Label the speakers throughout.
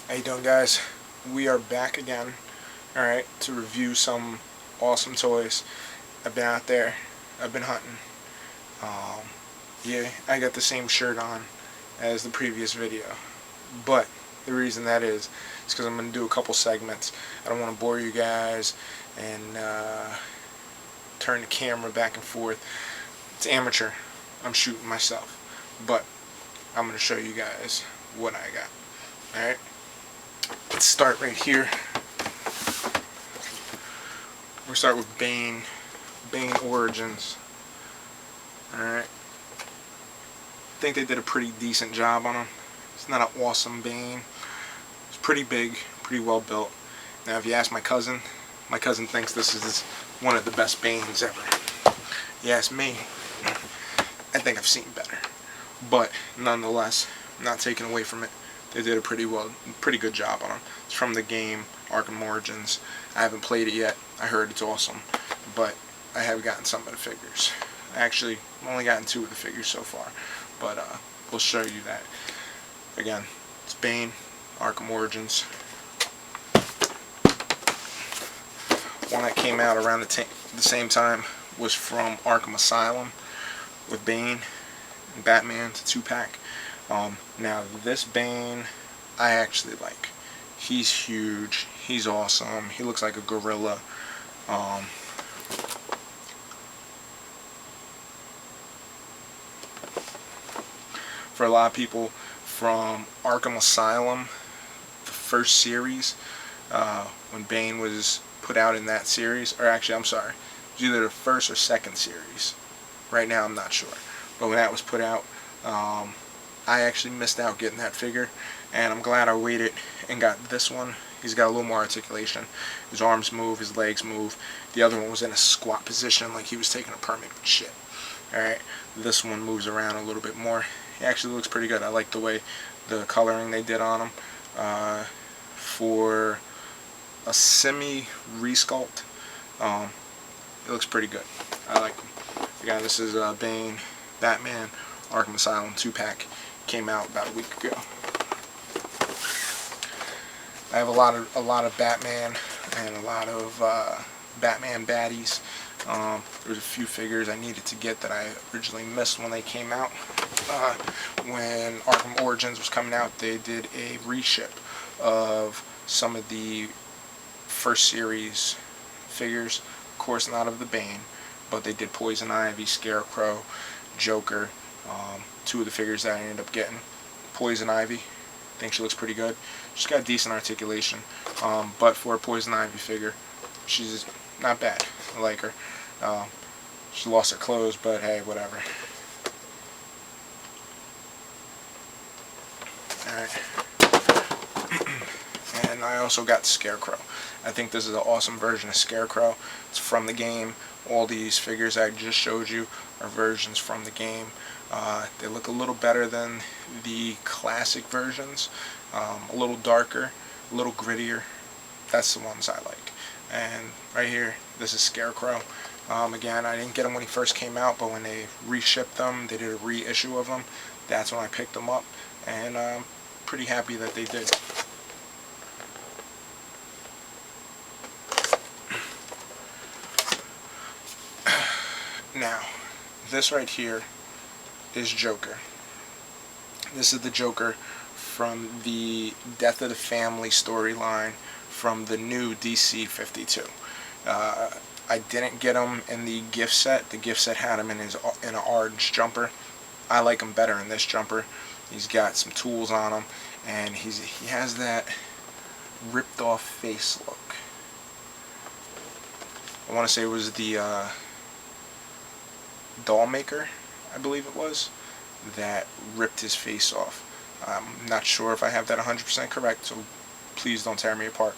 Speaker 1: How you doing, guys? We are back again, alright, to review some awesome toys. I've been out there, I've been hunting. Yeah, I got the same shirt on as the previous video, but the reason that is because I'm going to do a couple segments. I don't want to bore you guys and turn the camera back and forth. It's amateur. I'm shooting myself, but I'm going to show you guys what I got. Alright, let's start right here. We'll start with Bane Origins. Alright, I think they did a pretty decent job on him. It's not an awesome Bane. It's pretty big, pretty well built. Now if you ask my cousin thinks this is one of the best Banes ever. You ask me, I think I've seen better. But nonetheless, not taken away from it. They did a pretty good job on him. It's from the game Arkham Origins. I haven't played it yet. I heard it's awesome, but I have gotten some of the figures. Actually, I've only gotten 2 of the figures so far, but we'll show you that. Again, it's Bane, Arkham Origins. One that came out around the same time was from Arkham Asylum with Bane and Batman. It's a 2-pack. Now this Bane, I actually like. He's huge. He's awesome. He looks like a gorilla. For a lot of people from Arkham Asylum, the first series, when Bane was put out in that series, or actually I'm sorry, it was either the first or second series. Right now I'm not sure. But when that was put out, I actually missed out getting that figure, and I'm glad I waited and got this one. He's got a little more articulation. His arms move, his legs move. The other one was in a squat position like he was taking a permit and shit. Alright, this one moves around a little bit more. He actually looks pretty good. I like the way the coloring they did on him. For a semi-resculpt, it looks pretty good. I like him. Again, this is Bane, Batman, Arkham Asylum 2-pack. Came out about a week ago. I have a lot of Batman and a lot of Batman baddies. There was a few figures I needed to get that I originally missed when they came out. When Arkham Origins was coming out, they did a reship of some of the first series figures. Of course, not of the Bane, but they did Poison Ivy, Scarecrow, Joker. 2 of the figures that I ended up getting. Poison Ivy, I think she looks pretty good. She's got decent articulation, but for a Poison Ivy figure, she's not bad. I like her. She lost her clothes, but hey, whatever. Alright. And I also got Scarecrow. I think this is an awesome version of Scarecrow. It's from the game. All these figures I just showed you are versions from the game. They look a little better than the classic versions. A little darker, a little grittier. That's the ones I like. And right here, this is Scarecrow. Again, I didn't get them when he first came out, but when they reshipped them, they did a reissue of them. That's when I picked them up, and I'm pretty happy that they did. Now, this right here is Joker. This is the Joker from the Death of the Family storyline from the new DC 52. I didn't get him in the gift set. The gift set had him in an orange jumper. I like him better in this jumper. He's got some tools on him, and he has that ripped off face look. I want to say it was the doll maker, I believe it was, that ripped his face off. I'm not sure if I have that 100% correct, so please don't tear me apart.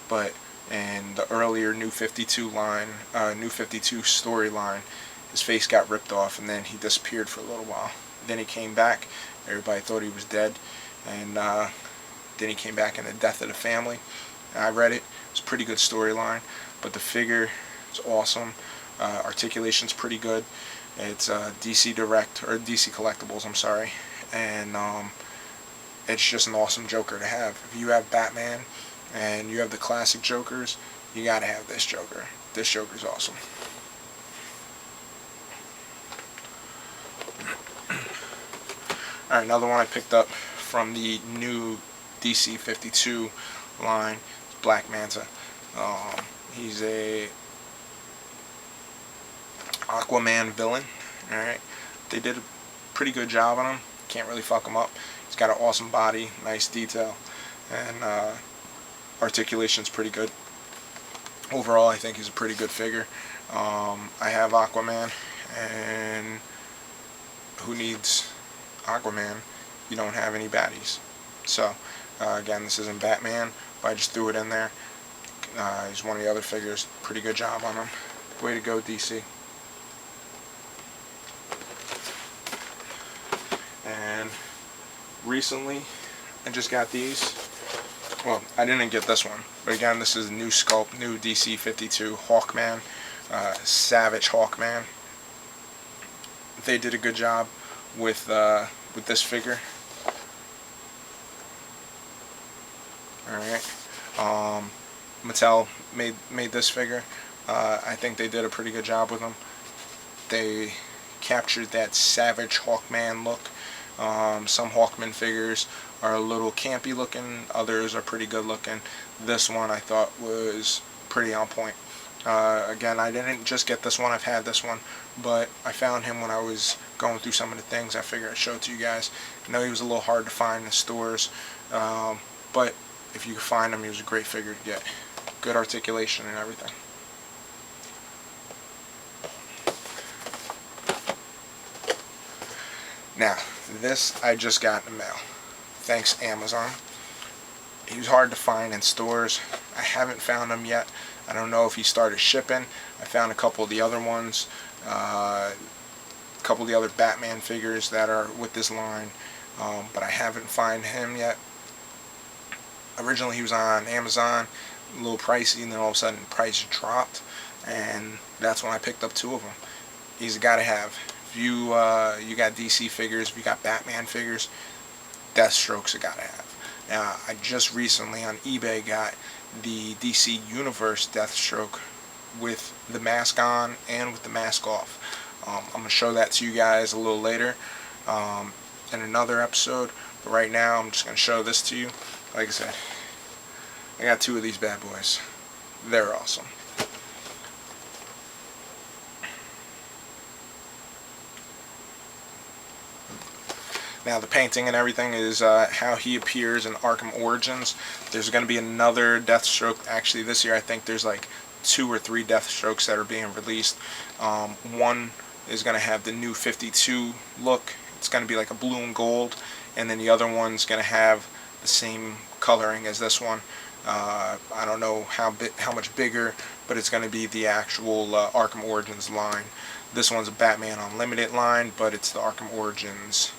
Speaker 1: But in the earlier New 52 storyline, his face got ripped off, and then he disappeared for a little while. Then he came back. Everybody thought he was dead, and then he came back in the Death of the Family. And I read it. It's a pretty good storyline, but the figure is awesome. Articulation's pretty good. It's DC Collectibles, I'm sorry, and it's just an awesome Joker to have. If you have Batman and you have the classic Jokers, you gotta have this Joker. This Joker's awesome. Alright, another one I picked up from the new DC 52 line is Black Manta. He's a Aquaman villain. Alright, they did a pretty good job on him. Can't really fuck him up. He's got an awesome body, nice detail, and articulation's pretty good. Overall, I think he's a pretty good figure. I have Aquaman, and who needs Aquaman? You don't have any baddies. So, again, this isn't Batman, but I just threw it in there. He's one of the other figures. Pretty good job on him. Way to go, DC. And recently, I just got these. Well, I didn't get this one, but again, this is a new sculpt, new DC 52 Hawkman, Savage Hawkman. They did a good job with this figure. Alright, Mattel made this figure. I think they did a pretty good job with them. They captured that Savage Hawkman look. Some Hawkman figures are a little campy looking, others are pretty good looking. This one I thought was pretty on point. Again, I didn't just get this one, I've had this one, but I found him when I was going through some of the things. I figured I'd show it to you guys. I know he was a little hard to find in stores, but if you could find him, he was a great figure to get. Good articulation and everything. Now, this I just got in the mail. Thanks, Amazon. He was hard to find in stores. I haven't found him yet. I don't know if he started shipping. I found a couple of the other ones. A couple of the other Batman figures that are with this line. But I haven't found him yet. Originally he was on Amazon. A little pricey, and then all of a sudden the price dropped. And that's when I picked up two of them. He's a guy to have. If you got DC figures, if you got Batman figures, Deathstroke's a guy to have. Now, I just recently on eBay got the DC Universe Deathstroke with the mask on and with the mask off. I'm going to show that to you guys a little later in another episode, but right now I'm just going to show this to you. Like I said, I got two of these bad boys. They're awesome. Now the painting and everything is how he appears in Arkham Origins. There's going to be another Deathstroke. Actually, this year I think there's like 2 or 3 Deathstrokes that are being released. One is going to have the new 52 look. It's going to be like a blue and gold. And then the other one's going to have the same coloring as this one. I don't know how much bigger, but it's going to be the actual Arkham Origins line. This one's a Batman Unlimited line, but it's the Arkham Origins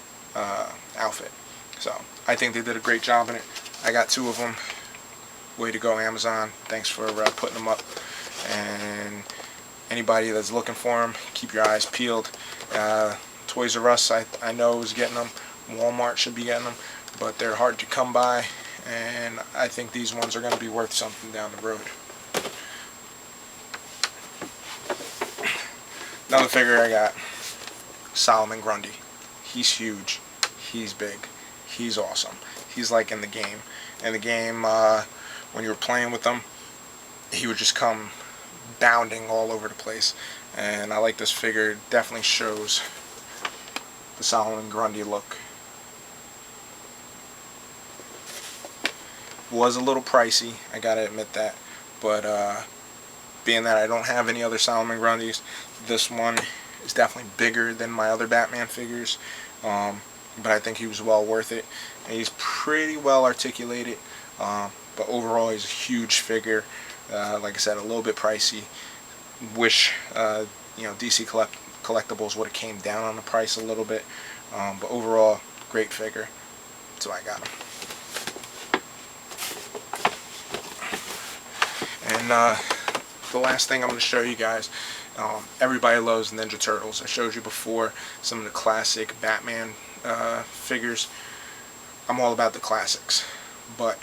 Speaker 1: outfit. So I think they did a great job in it. I got 2 of them. Way to go, Amazon. Thanks for putting them up. And anybody that's looking for them, keep your eyes peeled. Toys R Us, I know is getting them. Walmart should be getting them, but they're hard to come by, and I think these ones are going to be worth something down the road. Another figure I got, Solomon Grundy. He's huge. He's big. He's awesome. He's like in the game. In the game, when you were playing with him, he would just come bounding all over the place. And I like this figure. It definitely shows the Solomon Grundy look. Was a little pricey, I gotta admit that. But being that I don't have any other Solomon Grundys, this one is definitely bigger than my other Batman figures, but I think he was well worth it. And he's pretty well articulated, but overall he's a huge figure. Like I said, a little bit pricey. Wish DC Collectibles would have came down on the price a little bit, but overall great figure. That's why I got him. And the last thing I'm going to show you guys, everybody loves Ninja Turtles. I showed you before some of the classic Batman figures. I'm all about the classics. But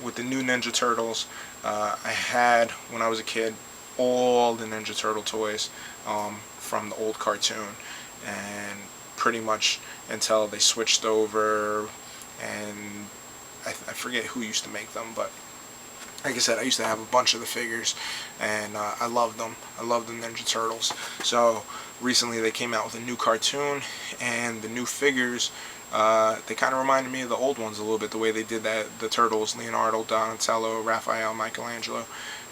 Speaker 1: with the new Ninja Turtles, I had, when I was a kid, all the Ninja Turtle toys from the old cartoon, and pretty much until they switched over, and I forget who used to make them, but like I said, I used to have a bunch of the figures, and I loved them. I loved the Ninja Turtles. So recently they came out with a new cartoon, and the new figures, they kind of reminded me of the old ones a little bit, the way they did the Turtles, Leonardo, Donatello, Raphael, Michelangelo,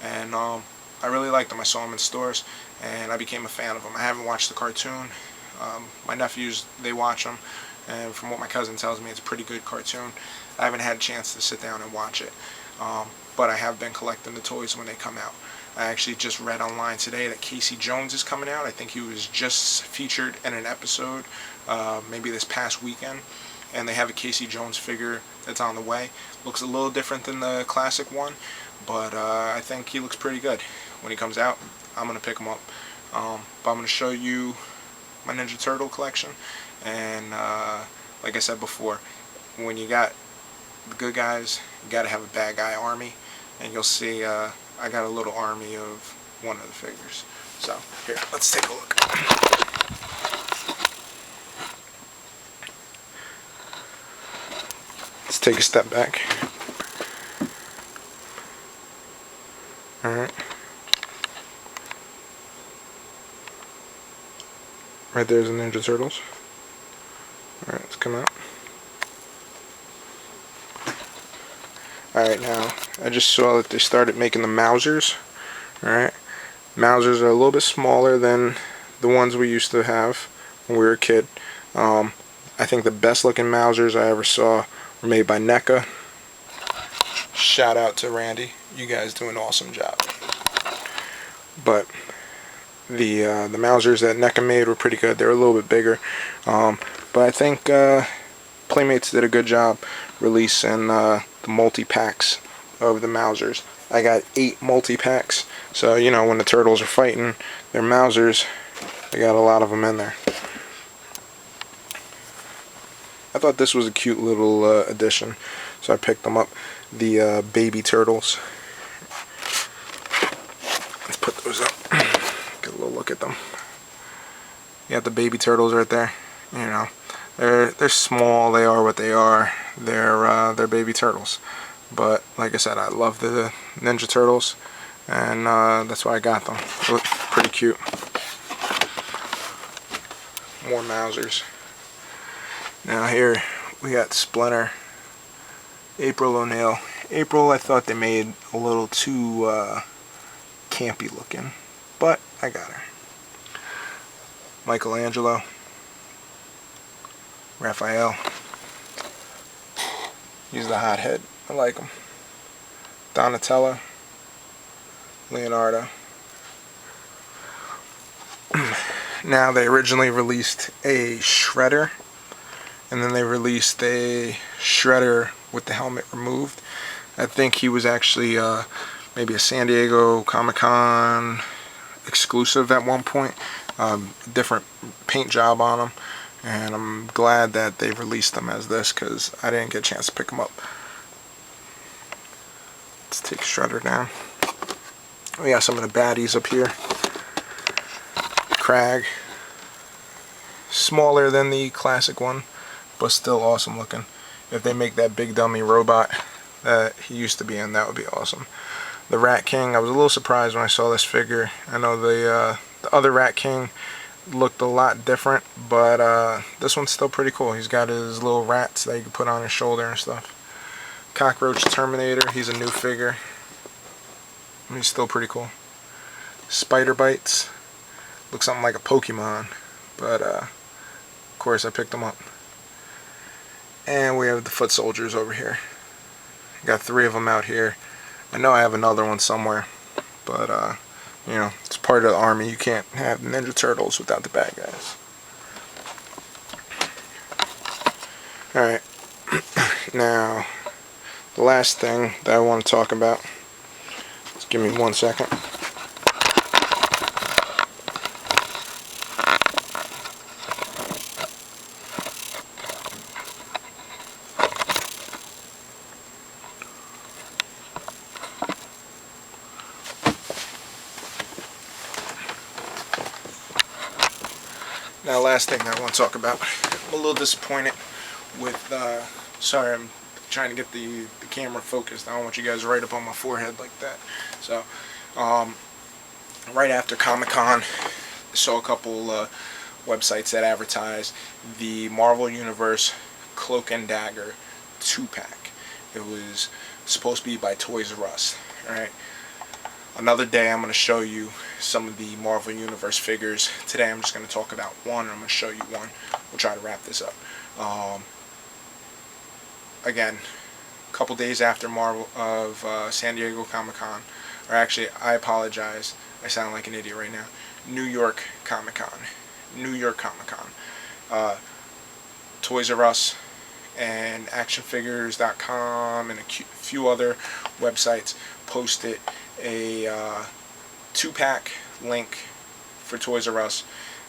Speaker 1: and I really liked them. I saw them in stores, and I became a fan of them. I haven't watched the cartoon. My nephews, they watch them, and from what my cousin tells me, it's a pretty good cartoon. I haven't had a chance to sit down and watch it, but I have been collecting the toys when they come out. I actually just read online today that Casey Jones is coming out. I think he was just featured in an episode, maybe this past weekend, and they have a Casey Jones figure that's on the way. Looks a little different than the classic one, but I think he looks pretty good. When he comes out, I'm going to pick him up. But I'm going to show you my Ninja Turtle collection, and like I said before, when you got the good guys, you got to have a bad guy army, and you'll see I got a little army of one of the figures. So here, let's take a look. Let's take a step back. Alright. Right there's the Ninja Turtles. Alright, let's come out. Alright, now, I just saw that they started making the Mousers. Alright. Mousers are a little bit smaller than the ones we used to have when we were a kid. I think the best looking Mousers I ever saw were made by NECA. Shout out to Randy. You guys do an awesome job. But the Mousers that NECA made were pretty good. They were a little bit bigger. But I think Playmates did a good job releasing the multi-packs of the Mousers. I got 8 multi-packs. So, you know, when the Turtles are fighting their Mousers, they got a lot of them in there. I thought this was a cute little addition, so I picked them up. The baby Turtles. Let's put those up. Get a little look at them. You got the baby Turtles right there. You know, they're small. They are what they are. They're baby Turtles. But like I said, I love the Ninja Turtles, and that's why I got them. They look pretty cute. More Mousers. Now here we got Splinter, April O'Neil. April, I thought they made a little too campy looking, but I got her. Michelangelo, Raphael. He's the hothead. I like him. Donatello, Leonardo. Now, they originally released a Shredder, and then they released a Shredder with the helmet removed. I think he was actually maybe a San Diego Comic-Con exclusive at one point. Different paint job on him, and I'm glad that they released them as this, because I didn't get a chance to pick them up. Let's take Shredder down. We got some of the baddies up here. Crag. Smaller than the classic one, but still awesome looking. If they make that big dummy robot that he used to be in, that would be awesome. The Rat King, I was a little surprised when I saw this figure. I know the other Rat King looked a lot different, but this one's still pretty cool. He's got his little rats that you can put on his shoulder and stuff. Cockroach Terminator, he's a new figure. He's still pretty cool. Spider Bites, looks something like a Pokemon, but of course I picked them up. And we have the Foot Soldiers over here. Got 3 of them out here. I know I have another one somewhere, but you know, it's part of the army. You can't have Ninja Turtles without the bad guys. Alright, now the last thing that I want to talk about, just give me 1 second. Now, last thing I want to talk about. I'm a little disappointed with. Sorry, I'm trying to get the camera focused. I don't want you guys right up on my forehead like that. So, right after Comic-Con, I saw a couple websites that advertised the Marvel Universe Cloak and Dagger 2-pack. It was supposed to be by Toys R Us. Alright. Another day I'm going to show you some of the Marvel Universe figures. Today I'm just going to talk about one. I'm going to show you one. We'll try to wrap this up. Again, a couple days after San Diego Comic-Con, or actually, I apologize. I sound like an idiot right now. New York Comic-Con. New York Comic-Con. Toys R Us and actionfigures.com and a few other websites posted a 2-pack link for Toys R Us.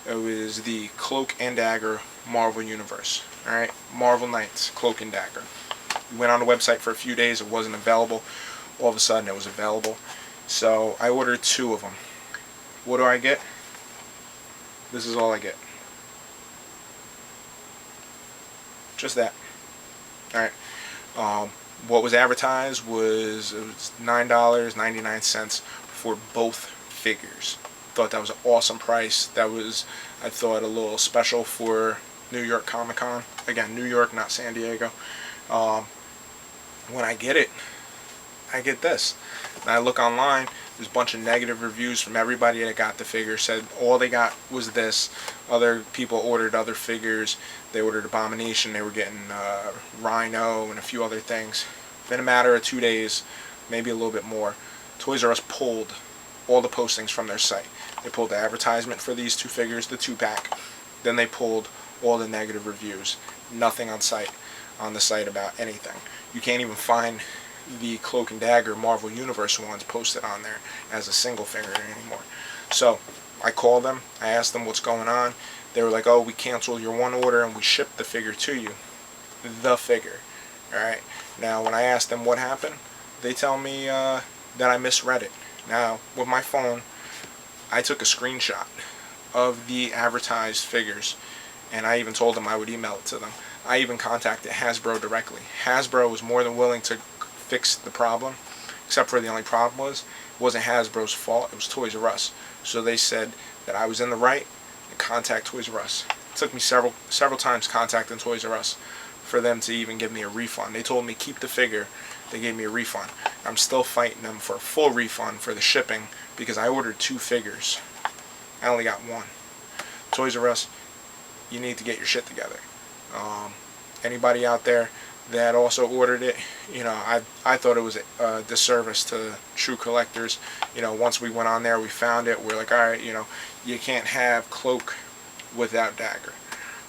Speaker 1: It was the Cloak and Dagger Marvel Universe. Alright, Marvel Knights Cloak and Dagger. We went on the website for a few days. It wasn't available. All of a sudden it was available. So I ordered 2 of them. What do I get? This is all I get. Just that. Alright. What was advertised was $9.99 for both figures. Thought that was an awesome price. That was, I thought, a little special for New York Comic-Con. Again, New York, not San Diego. When I get it, I get this. And I look online, there's a bunch of negative reviews from everybody that got the figure. Said all they got was this. Other people ordered other figures. They ordered Abomination. They were getting Rhino and a few other things. Within a matter of 2 days, maybe a little bit more, Toys R Us pulled all the postings from their site. They pulled the advertisement for these 2 figures, the 2-pack. Then they pulled all the negative reviews. Nothing on the site about anything. You can't even find the Cloak and Dagger Marvel Universe ones posted on there as a single figure anymore. So I called them. I asked them what's going on. They were like, "Oh, we canceled your one order and we shipped the figure to you." The figure. Alright. Now, when I asked them what happened, they tell me that I misread it. Now, with my phone, I took a screenshot of the advertised figures, and I even told them I would email it to them. I even contacted Hasbro directly. Hasbro was more than willing to fix the problem, except for the only problem was it wasn't Hasbro's fault, it was Toys R Us. So they said that I was in the right and contact Toys R Us. It took me several times contacting Toys R Us for them to even give me a refund. They told me keep the figure. They gave me a refund. I'm still fighting them for a full refund for the shipping because I ordered 2 figures. I only got 1. Toys R Us, you need to get your shit together. Anybody out there that also ordered it, you know, I thought it was a disservice to true collectors. You know, once we went on there, we found it. We're like, alright, you know, you can't have Cloak without Dagger.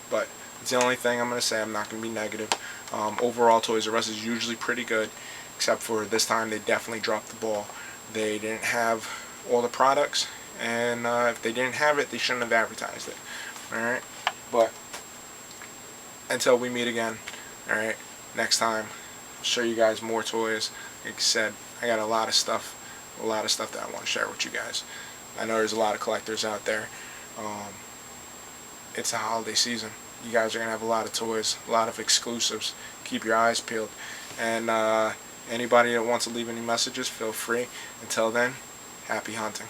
Speaker 1: But it's the only thing I'm going to say. I'm not going to be negative. Overall, Toys R Us is usually pretty good, except for this time they definitely dropped the ball. They didn't have all the products, and if they didn't have it, they shouldn't have advertised it. Alright? But until we meet again, alright, next time, I'll show you guys more toys. Like I said, I got a lot of stuff that I want to share with you guys. I know there's a lot of collectors out there. It's a holiday season. You guys are going to have a lot of toys, a lot of exclusives. Keep your eyes peeled. And anybody that wants to leave any messages, feel free. Until then, happy hunting.